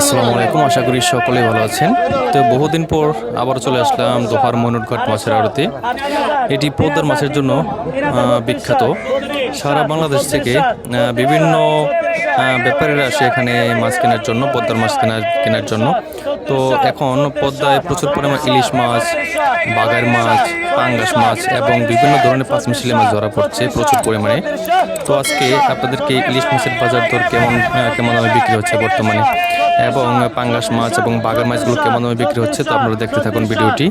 আসসালামু আলাইকুম, আশা করি সকলে ভালো আছেন। তো বহুদিন পর আবার চলে আসলাম দোহার মনুরঘাট মাছের আড়তে। এটি পদ্মার মাছের জন্য বিখ্যাত। সারা বাংলাদেশ থেকে বিভিন্ন ব্যাপারীরা আসে এখানে মাছ কেনার জন্য, পদ্মার মাছ কেনার জন্য। তো এখন পদ্মায় প্রচুর পরিমাণ ইলিশ মাছ, বাগার মাছ, পাঙ্গাস মাছ এবং বিভিন্ন ধরনের পাঁচমিশালি মাছ ধরা পড়ছে প্রচুর পরিমাণে। তো আজকে আপনাদেরকে ইলিশ মাছের বাজার দর কেমন দামে বিক্রি হচ্ছে বর্তমানে, এবং পাঙ্গাস মাছ এবং বাগার মাছগুলো কেমন দামে বিক্রি হচ্ছে, তো আপনারা দেখতে থাকুন ভিডিওটি।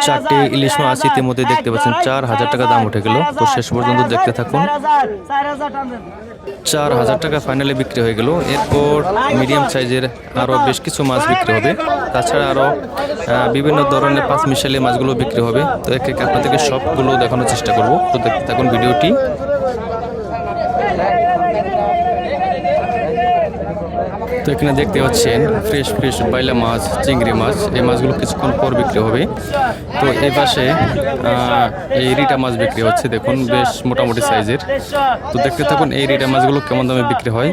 চারটি ইলিশ মাছ ইতিমধ্যে দেখতে পাচ্ছেন 4,000 টাকা দাম উঠে গেল। তো শেষ পর্যন্ত দেখতে থাকুন। 4,000 টাকা ফাইনালি বিক্রি হয়ে গেল। এরপর মিডিয়াম সাইজের আরও বেশ কিছু মাছ বিক্রি হবে। তাছাড়া আরও বিভিন্ন ধরনের পাঁচমিশালি মাছগুলো বিক্রি হবে। তো এক এক আপনাদেরকে সবগুলো দেখানোর চেষ্টা করব। তো দেখতে থাকুন ভিডিওটি। তো এখানে দেখতে পাচ্ছেন ফ্রেশ বাইলা মাছ, চিংড়ি মাছ। এই মাছগুলো কিছুক্ষণ পর বিক্রি হবে। তো এই পাশে এই রিটা মাছ বিক্রি হচ্ছে, দেখুন বেশ মোটামুটি সাইজের। তো দেখতে থাকুন এই রিটা মাছগুলো কেমন দামে বিক্রি হয়।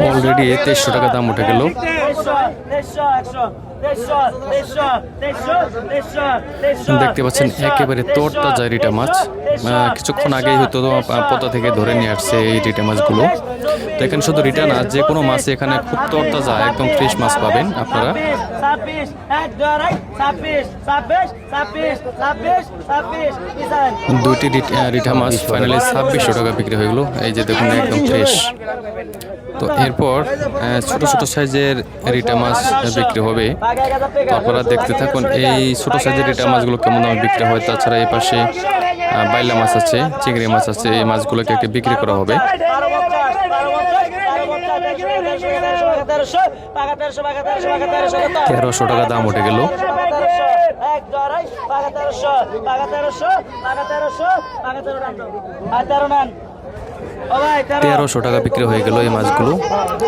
অলরেডি 2300 টাকা দাম উঠে গেল। দেখতে পাচ্ছেন একেবারে তরতাজা রিটা মাছ। কিছুক্ষণ আগেই হয়তো পদ্মা থেকে ধরে নিয়ে আসছে এই রিটা মাছগুলো। তো এখানে শুধু রিটা না, যে কোনো মাছ এখানে খুব তরতাজা একদম ফ্রেশ মাছ পাবেন আপনারা। দুইটি রিটা মাছ ফাইনালি 2600 টাকা বিক্রি হয়ে গেল। এই যে দেখুন একদম ফ্রেশ। তো এরপর ছোট সাইজের রিটা মাছ বিক্রি হবে। তো আপনারা দেখতে থাকুন এই ছোট সাইজের রিটা মাছগুলো কেমন দামে বিক্রি হয়। তাছাড়া এই পাশে বাইলা মাছ আছে, চিংড়ি মাছ আছে। এই মাছগুলোকে বিক্রি করা হবে। 1300 টাকা দাম উঠে গেল। 1300 টাকা বিক্রি হয়ে গেল এই মাছগুলো।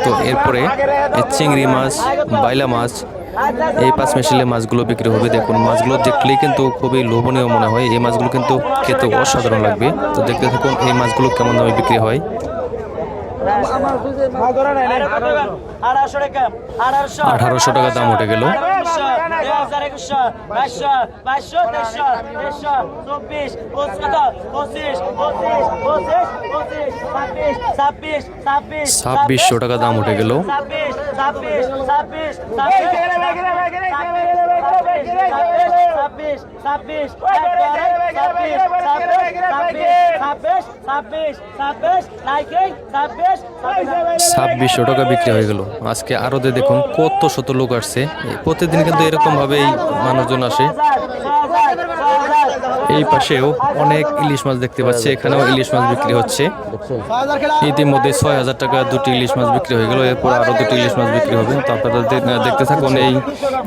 তো এরপরে চিংড়ি মাছ, বাইলা মাছ, এই পাঁচমিশালি মাছগুলো বিক্রি হবে। দেখুন মাছগুলো দেখলেই কিন্তু খুবই লোভনীয় মনে হয়। এই মাছগুলো কিন্তু খেতে অসাধারণ লাগবে। তো দেখতে থাকুন এই মাছগুলো কেমন দামে বিক্রি হয়। 1800 টাকা দাম উঠে গেল। 2600 টাকা দাম উঠে গেল। ছাব্বিশশো টাকা বিক্রি হয়ে গেল। আজকে আরতে দেখুন কত শত লোক আসছে। প্রতিদিন কিন্তু এরকম ভাবেই মানুষজন আসে। এই পাশেও অনেক ইলিশ মাছ দেখতে পাচ্ছি, এখানেও ইলিশ মাছ বিক্রি হচ্ছে। ইতিমধ্যে 6000 টাকা দুটি ইলিশ মাছ বিক্রি হয়ে গেল। এরপর আরো দুটি ইলিশ মাছ বিক্রি হবে। তো আপনারা দেখতে থাকুন এই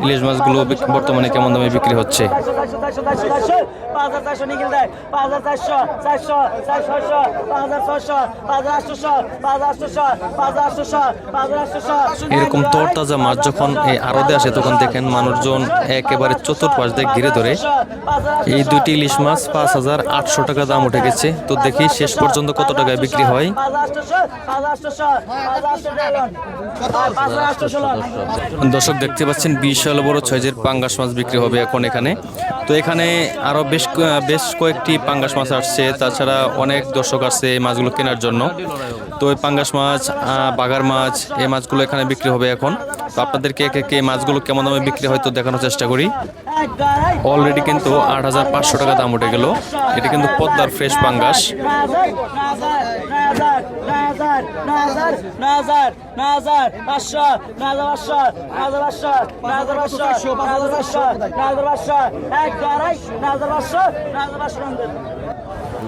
ইলিশ মাছগুলো বর্তমানে কেমন দামে বিক্রি হচ্ছে। এরকম তরতাজা মাছ যখন এই আড়তে আসে তখন দেখেন মানুষজন একেবারে চতুর্পাশ দিয়ে ঘিরে ধরে। এই দুটি ইলিশ মাছ 5800 টাকা দাম উঠে গেছে। তো দেখি শেষ পর্যন্ত কত টাকায় বিক্রি হয়। দর্শক দেখতে পাচ্ছেন বিশাল বড় সাইজের পাঙ্গাস মাছ বিক্রি হবে এখন এখানে। তো এখানে আরো বেশ কয়েকটি পাঙ্গাস মাছ আসছে। তাছাড়া অনেক দর্শক আসছে এই মাছগুলো কেনার জন্য। তো এই পাঙ্গাস মাছ, বাগার মাছ, এই মাছগুলো এখানে বিক্রি হবে এখন। তো আপনাদেরকে একে মাছগুলো কেমন দামে বিক্রি হয় তো দেখানোর চেষ্টা করি। অলরেডি কিন্তু 8500 টাকা দাম উঠে গেল। এটা কিন্তু পদ্মার ফ্রেশ পাঙ্গাস।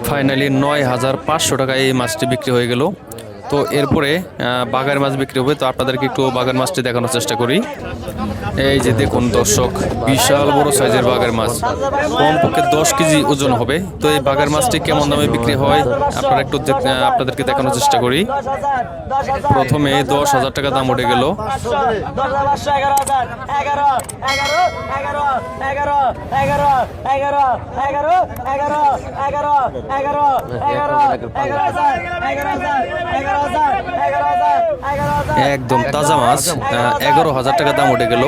ফাইনালি 9500 টাকায় এই মাছটি বিক্রি হয়ে গেল। তো এরপরে বাগার মাছ বিক্রি হবে, তো আপনাদেরকে একটু বাগার মাছটি দেখানোর চেষ্টা করি। এই যে দেখুন দর্শক, বিশাল বড় সাইজের বাগার মাছ, কমপক্ষে 10 কেজি ওজন হবে। তো এই বাগার মাছটি কেমন দামে বিক্রি হয় আপনারা একটু আপনাদেরকে দেখানোর চেষ্টা করি। প্রথমে 10,000 টাকা দাম উঠে গেল। একদম তাজা মাছ 11,000 টাকা দাম উঠে গেল।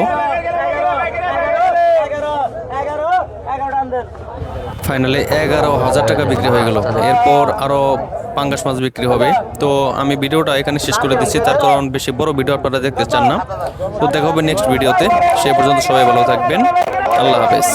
ফাইনালি 11,000 টাকা বিক্রি হয়ে গেল। এরপর আরো পাঙ্গাস মাছ বিক্রি হবে। তো আমি ভিডিওটা এখানে শেষ করে দিচ্ছি, তার কারণ বেশি বড় ভিডিও আপনারা দেখতে চান না। তো দেখা হবে নেক্সট ভিডিওতে। সেই পর্যন্ত সবাই ভালো থাকবেন। আল্লাহ হাফেজ।